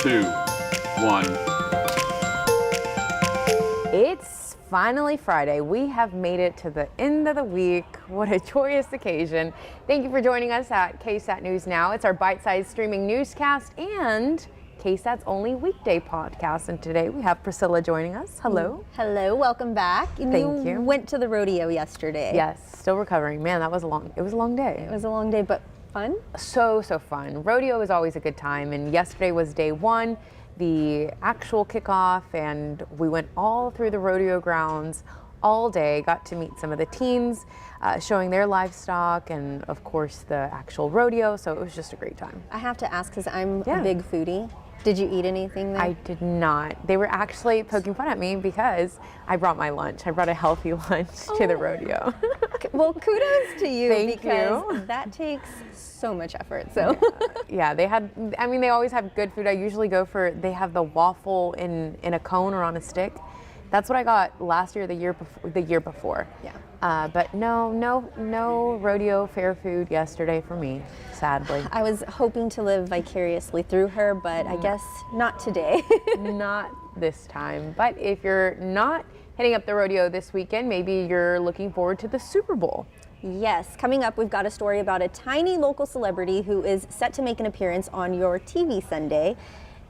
2, 1. It's finally Friday. We have made it to the end of the week. What a joyous occasion. Thank you for joining us at KSAT News Now. It's our bite-sized streaming newscast and KSAT's only weekday podcast. And today we have Priscilla joining us. Hello. Hello, welcome back. And Thank you. Went to the rodeo yesterday. Yes, still recovering. Man, it was a long day. It was a long day, but fun? So fun. Rodeo is always a good time, and yesterday was day one, the actual kickoff, and we went all through the rodeo grounds all day, got to meet some of the teens, showing their livestock and of course the actual rodeo, so it was just a great time. I have to ask, because I'm a big foodie. Did you eat anything there? I did not. They were actually poking fun at me because I brought my lunch. I brought a healthy lunch to the rodeo. Well, kudos to you. Thank because you. That takes so much effort. So yeah, they always have good food. I usually go for, they have the waffle in a cone or on a stick. That's what I got last year, the year before. Yeah. But no rodeo fair food yesterday for me, sadly. I was hoping to live vicariously through her, but I guess not today. Not this time. But if you're not hitting up the rodeo this weekend, maybe you're looking forward to the Super Bowl. Yes, coming up, we've got a story about a tiny local celebrity who is set to make an appearance on your TV Sunday.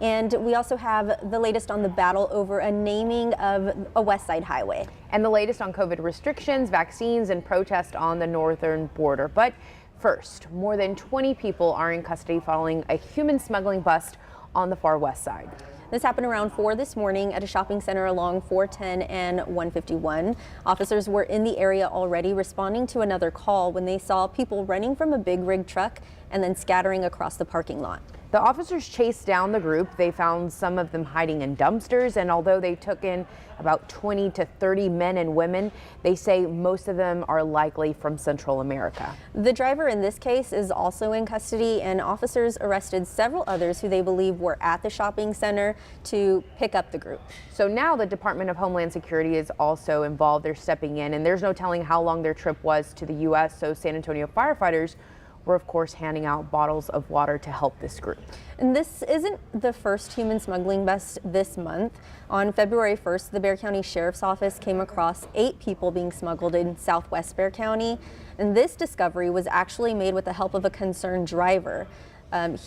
And we also have the latest on the battle over a naming of a West Side highway. And the latest on COVID restrictions, vaccines, and protests on the northern border. But first, more than 20 people are in custody following a human smuggling bust on the far west side. This happened around 4 this morning at a shopping center along 410 and 151. Officers were in the area already responding to another call when they saw people running from a big rig truck and then scattering across the parking lot. The officers chased down the group. They found some of them hiding in dumpsters, and although they took in about 20 to 30 men and women, they say most of them are likely from Central America. The driver in this case is also in custody, and officers arrested several others who they believe were at the shopping center to pick up the group. So now the Department of Homeland Security is also involved. They're stepping in, and there's no telling how long their trip was to the U.S., so San Antonio firefighters were of course handing out bottles of water to help this group. And this isn't the first human smuggling bust this month. On February 1st, the Bexar County Sheriff's Office came across 8 people being smuggled in southwest Bexar County. And this discovery was actually made with the help of a concerned driver.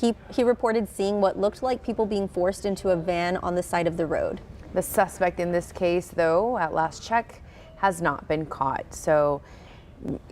He reported seeing what looked like people being forced into a van on the side of the road. The suspect in this case, though, at last check, has not been caught. So,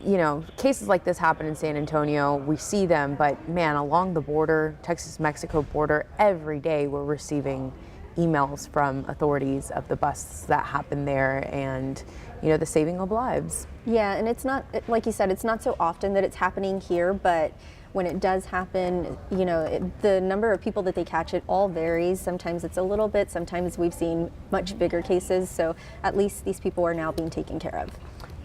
you know, cases like this happen in San Antonio. We see them, but man, along the border, Texas-Mexico border, every day we're receiving emails from authorities of the busts that happen there and, you know, the saving of lives. Yeah, and it's not, like you said, it's not so often that it's happening here, but when it does happen, you know, the number of people that they catch, it all varies. Sometimes it's a little bit, sometimes we've seen much bigger cases, so at least these people are now being taken care of.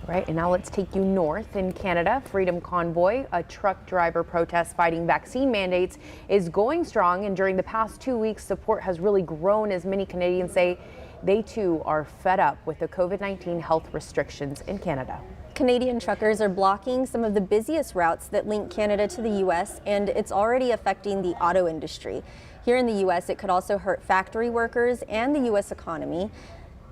Right, and now let's take you north in Canada. Freedom Convoy, a truck driver protest fighting vaccine mandates, is going strong, and during the past 2 weeks, support has really grown as many Canadians say they too are fed up with the COVID-19 health restrictions in Canada. Canadian truckers are blocking some of the busiest routes that link Canada to the U.S., and it's already affecting the auto industry. Here in the U.S., it could also hurt factory workers and the U.S. economy.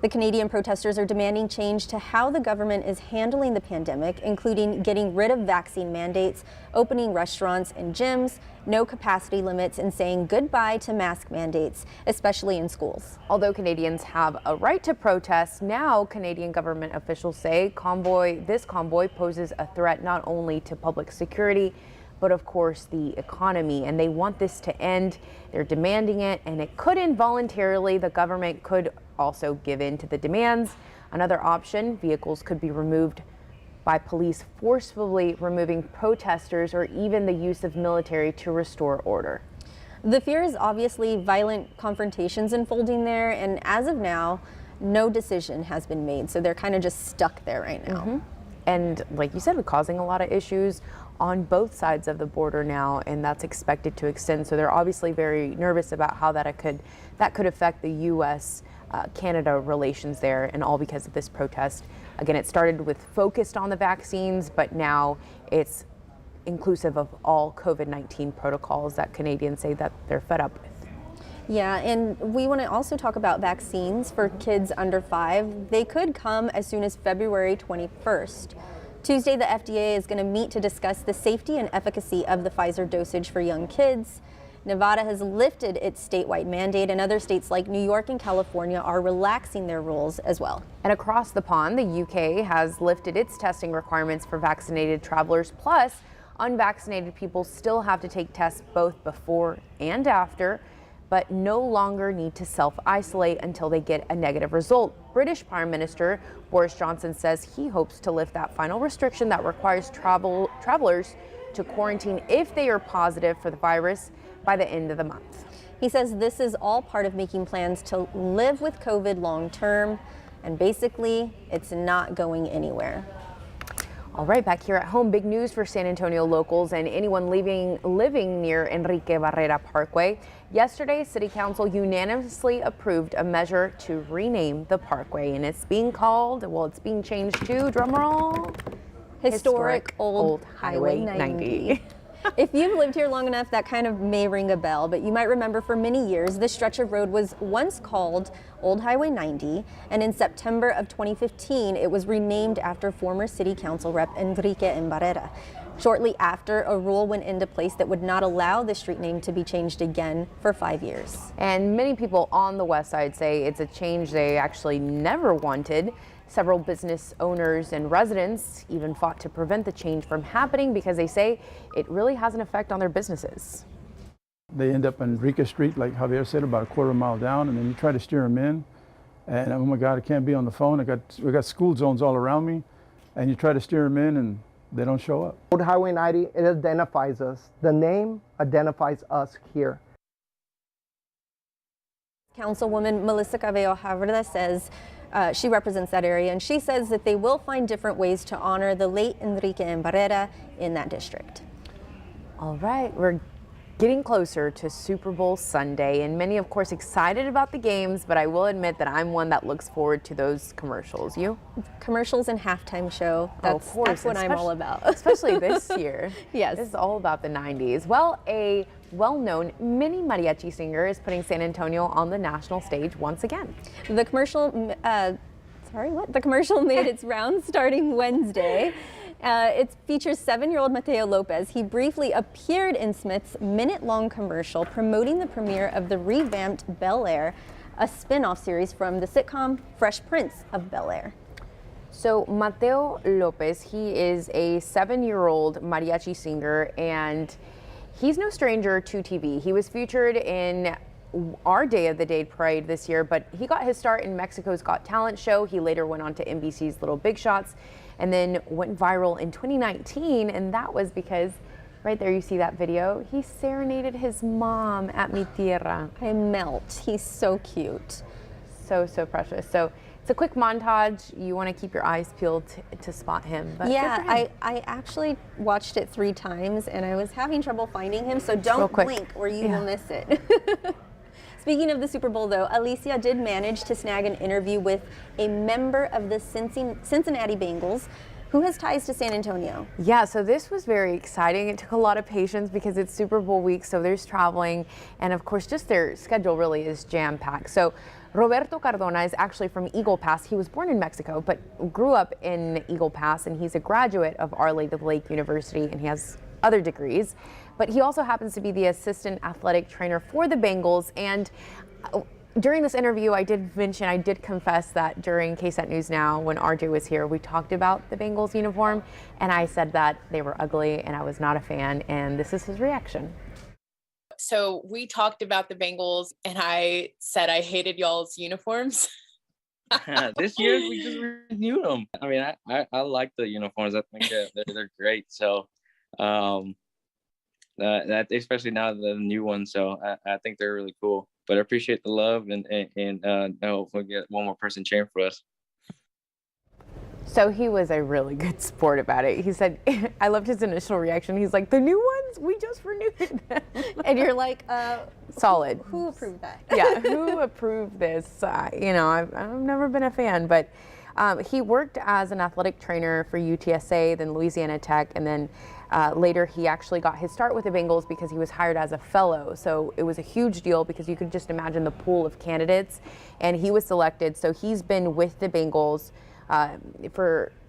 The Canadian protesters are demanding change to how the government is handling the pandemic, including getting rid of vaccine mandates, opening restaurants and gyms, no capacity limits, and saying goodbye to mask mandates, especially in schools. Although Canadians have a right to protest, now Canadian government officials say this convoy poses a threat not only to public security, but of course the economy, and they want this to end. They're demanding it, and it could involuntarily. The government could also give in to the demands. Another option, vehicles could be removed by police forcefully removing protesters, or even the use of military to restore order. The fear is obviously violent confrontations unfolding there, and as of now, no decision has been made, so they're kind of just stuck there right now. And like you said, we're causing a lot of issues on both sides of the border now, and that's expected to extend. So they're obviously very nervous about how that could affect the U.S. Canada relations there, and all because of this protest. Again, it started with focused on the vaccines, but now it's inclusive of all COVID-19 protocols that Canadians say that they're fed up with. Yeah, and we want to also talk about vaccines for kids under 5. They could come as soon as February 21st. Tuesday, the FDA is going to meet to discuss the safety and efficacy of the Pfizer dosage for young kids. Nevada has lifted its statewide mandate, and other states like New York and California are relaxing their rules as well. And across the pond, the UK has lifted its testing requirements for vaccinated travelers. Plus, unvaccinated people still have to take tests both before and after, but no longer need to self-isolate until they get a negative result. British Prime Minister Boris Johnson says he hopes to lift that final restriction that requires travelers to quarantine if they are positive for the virus by the end of the month. He says this is all part of making plans to live with COVID long term, and basically it's not going anywhere. All right, back here at home, big news for San Antonio locals and anyone living near Enrique Barrera Parkway. Yesterday, City Council unanimously approved a measure to rename the parkway, and it's being called, well, it's being changed to, drumroll, Historic Old Highway 90. If you've lived here long enough, that kind of may ring a bell, but you might remember for many years, this stretch of road was once called Old Highway 90, and in September of 2015, it was renamed after former City Council Rep Enrique Barrera. Shortly after, a rule went into place that would not allow the street name to be changed again for 5 years. And many people on the west side say it's a change they actually never wanted. Several business owners and residents even fought to prevent the change from happening because they say it really has an effect on their businesses. They end up on Enrique Street, like Javier said, about a quarter mile down, and then you try to steer them in, and oh my God, I can't be on the phone. We got school zones all around me, and you try to steer them in, and they don't show up. Old Highway 90, it identifies us. The name identifies us here. Councilwoman Melissa Cabello Havrda says she represents that area, and she says that they will find different ways to honor the late Enrique Barrera in that district. All right, we're getting closer to Super Bowl Sunday, and many, of course, excited about the games, but I will admit that I'm one that looks forward to those commercials. You? Commercials and halftime show. That's what I'm all about. Especially this year. Yes. This is all about the 90s. Well, a well-known mini mariachi singer is putting San Antonio on the national stage once again. The commercial, The commercial made its rounds starting Wednesday. It features 7-year-old Mateo Lopez. He briefly appeared in Smith's minute-long commercial promoting the premiere of the revamped Bel-Air, a spin-off series from the sitcom Fresh Prince of Bel-Air. So Mateo Lopez, he is a 7-year-old mariachi singer, and he's no stranger to TV. He was featured in our Day of the Day parade this year, but he got his start in Mexico's Got Talent show. He later went on to NBC's Little Big Shots and then went viral in 2019, and that was because right there you see that video, he serenaded his mom at Mi Tierra. I melt. He's so cute. So precious. So it's a quick montage. You want to keep your eyes peeled to spot him. But yeah, I actually watched it 3 times, and I was having trouble finding him, so don't blink or you will miss it. Speaking of the Super Bowl, though, Alicia did manage to snag an interview with a member of the Cincinnati Bengals who has ties to San Antonio. Yeah, so this was very exciting. It took a lot of patience because it's Super Bowl week, so there's traveling, and of course, just their schedule really is jam-packed. So Roberto Cardona is actually from Eagle Pass. He was born in Mexico, but grew up in Eagle Pass, and he's a graduate of Our Lady of the Lake University, and he has other degrees. But he also happens to be the assistant athletic trainer for the Bengals. And during this interview, I did confess that during KSAT News Now, when RJ was here, we talked about the Bengals uniform, and I said that they were ugly and I was not a fan, and this is his reaction. So we talked about the Bengals, and I said I hated y'all's uniforms. This year we just renewed them. I mean, I like the uniforms. I think they're great. So that especially now the new ones. So I think they're really cool. But I appreciate the love, and I hope we'll get one more person cheering for us. So he was a really good sport about it. He said, I loved his initial reaction. He's like, the new ones? We just renewed them. And you're like, solid. Who approved that? Yeah, who approved this? I've never been a fan, but He worked as an athletic trainer for UTSA, then Louisiana Tech, and then later he actually got his start with the Bengals because he was hired as a fellow. So it was a huge deal because you could just imagine the pool of candidates, and he was selected. So he's been with the Bengals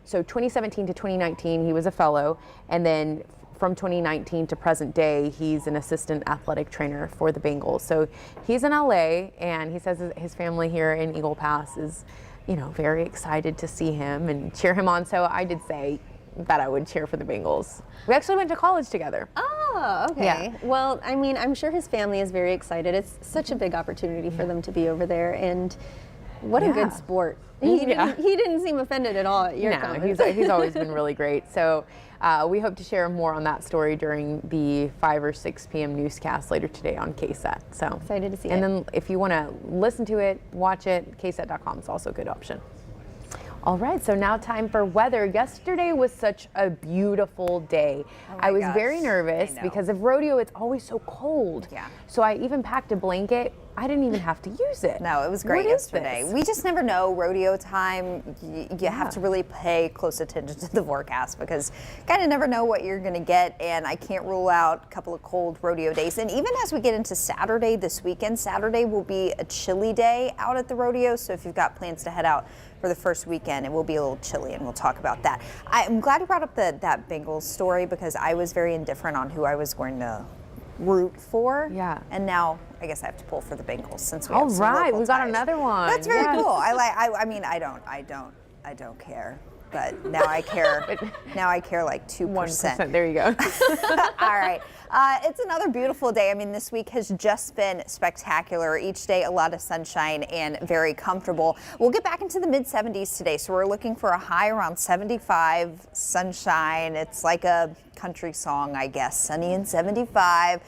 so 2017 to 2019 he was a fellow, and then from 2019 to present day, he's an assistant athletic trainer for the Bengals. So he's in LA, and he says his family here in Eagle Pass is, very excited to see him and cheer him on. So I did say that I would cheer for the Bengals. We actually went to college together. Oh, okay. Yeah. Well, I mean, I'm sure his family is very excited. It's such a big opportunity for them to be over there, and what a good sport. He didn't seem offended at all at your comments. He's always been really great. So we hope to share more on that story during the 5 or 6 p.m. newscast later today on KSAT. So excited to see it. And then if you want to listen to it, watch it, ksat.com is also a good option. All right, so now time for weather. Yesterday was such a beautiful day. I was very nervous because of rodeo, it's always so cold. Yeah. So I even packed a blanket. I didn't even have to use it. No, it was great yesterday. We just never know rodeo time. You have to really pay close attention to the forecast because you kind of never know what you're going to get. And I can't rule out a couple of cold rodeo days. And even as we get into Saturday this weekend, Saturday will be a chilly day out at the rodeo. So if you've got plans to head out for the first weekend, it will be a little chilly, and we'll talk about that. I'm glad you brought up that Bengals story because I was very indifferent on who I was going to root for. Yeah. And now I guess I have to pull for the Bengals since we All have some right, local we got ties. another one. That's very cool. I mean, I don't care, but now I care. Now I care like 2%. 1%. There you go. All right. It's another beautiful day. I mean, this week has just been spectacular. Each day, a lot of sunshine and very comfortable. We'll get back into the mid-70s today, so we're looking for a high around 75, sunshine. It's like a country song, I guess. Sunny and 75.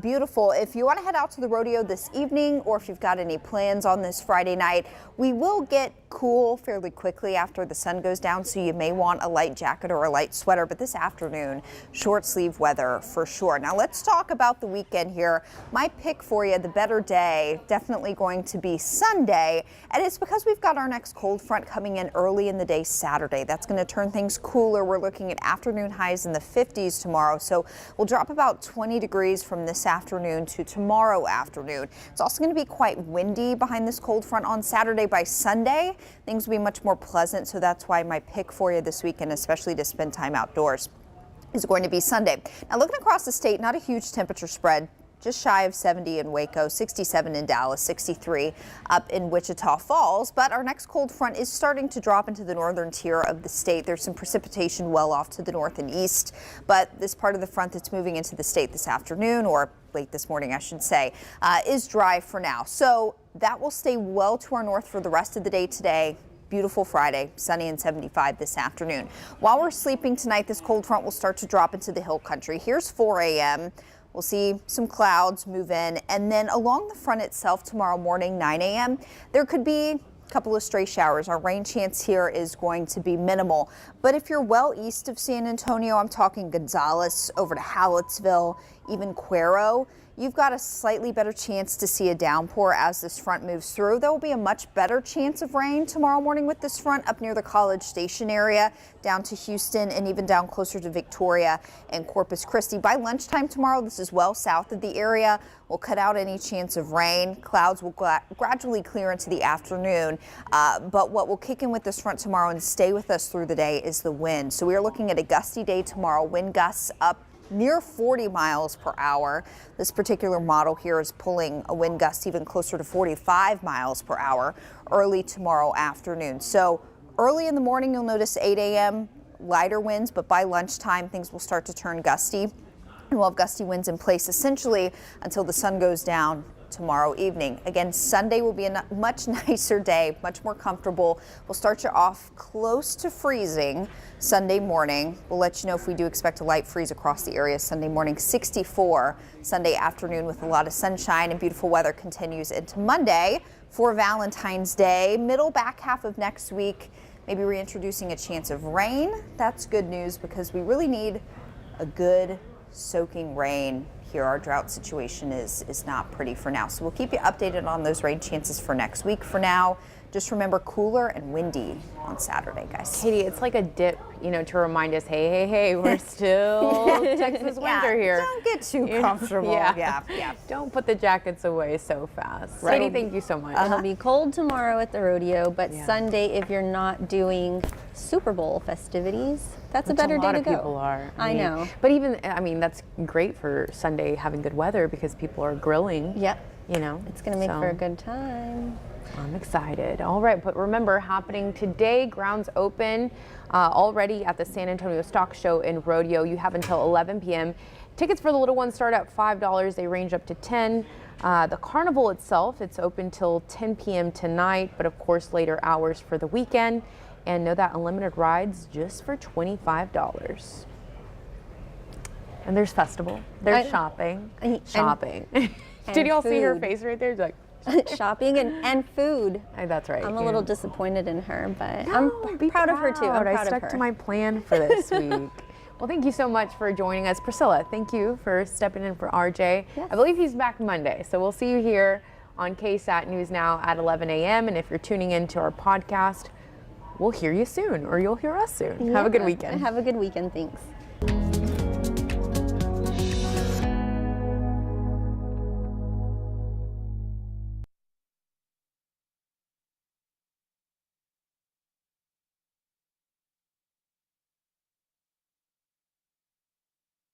Beautiful. If you want to head out to the rodeo this evening, or if you've got any plans on this Friday night, we will get cool fairly quickly after the sun goes down, so you may want a light jacket or a light sweater, but this afternoon, short sleeve weather for sure. Now let's talk about the weekend here. My pick for you, the better day, definitely going to be Sunday, and it's because we've got our next cold front coming in early in the day Saturday. That's going to turn things cooler. We're looking at afternoon highs in the 50s tomorrow, so we'll drop about 20 degrees from this afternoon to tomorrow afternoon. It's also going to be quite windy behind this cold front on Saturday. By Sunday, things will be much more pleasant, so that's why my pick for you this weekend, especially to spend time outdoors, is going to be Sunday. Now looking across the state, not a huge temperature spread. Just shy of 70 in Waco, 67 in Dallas, 63 up in Wichita Falls. But our next cold front is starting to drop into the northern tier of the state. There's some precipitation well off to the north and east, but this part of the front that's moving into the state this afternoon, or late this morning, I should say, is dry for now. So that will stay well to our north for the rest of the day today. Beautiful Friday, sunny and 75 this afternoon. While we're sleeping tonight, this cold front will start to drop into the hill country. Here's 4 a.m. We'll see some clouds move in, and then along the front itself tomorrow morning, 9 a.m., there could be a couple of stray showers. Our rain chance here is going to be minimal. But if you're well east of San Antonio, I'm talking Gonzales over to Hallettsville, even Cuero, you've got a slightly better chance to see a downpour as this front moves through. There will be a much better chance of rain tomorrow morning with this front up near the College Station area, down to Houston, and even down closer to Victoria and Corpus Christi. By lunchtime tomorrow, this is well south of the area. We'll cut out any chance of rain. Clouds will gradually clear into the afternoon. But what will kick in with this front tomorrow and stay with us through the day is the wind. So we are looking at a gusty day tomorrow. Wind gusts up near 40 miles per hour. This particular model here is pulling a wind gust even closer to 45 miles per hour early tomorrow afternoon. So early in the morning, you'll notice 8 a.m. lighter winds, but by lunchtime, things will start to turn gusty. And we'll have gusty winds in place essentially until the sun goes down tomorrow evening. Again, Sunday will be a much nicer day, much more comfortable. We'll start you off close to freezing Sunday morning. We'll let you know if we do expect a light freeze across the area Sunday morning. 64 Sunday afternoon with a lot of sunshine, and beautiful weather continues into Monday for Valentine's Day. Middle back half of next week, maybe reintroducing a chance of rain. That's good news because we really need a good soaking rain here. Our drought situation is not pretty for now. So we'll keep you updated on those rain chances for next week. For now, just remember cooler and windy on Saturday, guys. Katie, it's like a dip, to remind us, hey, we're still Texas winter here. Don't get too comfortable. Yeah. Don't put the jackets away so fast. Katie, thank you so much. It'll be cold tomorrow at the rodeo, but Sunday, if you're not doing Super Bowl festivities, that's a better day to go. A lot of people are. I know. But even, that's great for Sunday having good weather because people are grilling. Yep. It's going to make for a good time. I'm excited. All right, but remember, happening today, grounds open already at the San Antonio Stock Show in Rodeo. You have until 11 p.m. Tickets for the little ones start at $5. They range up to $10. The carnival itself, it's open till 10 p.m. tonight, but of course later hours for the weekend. And know that unlimited rides just for $25. And there's festival. There's shopping. Shopping. Did y'all see her face right there? She's like, shopping and food. That's right. I'm a little disappointed in her, but I'm proud of her too. I stuck to my plan for this week. Well, thank you so much for joining us. Priscilla, thank you for stepping in for RJ. Yes. I believe he's back Monday, so we'll see you here on KSAT News Now at 11 a.m. And if you're tuning into our podcast, we'll hear you soon, or you'll hear us soon. Have a good weekend. Have a good weekend. Thanks.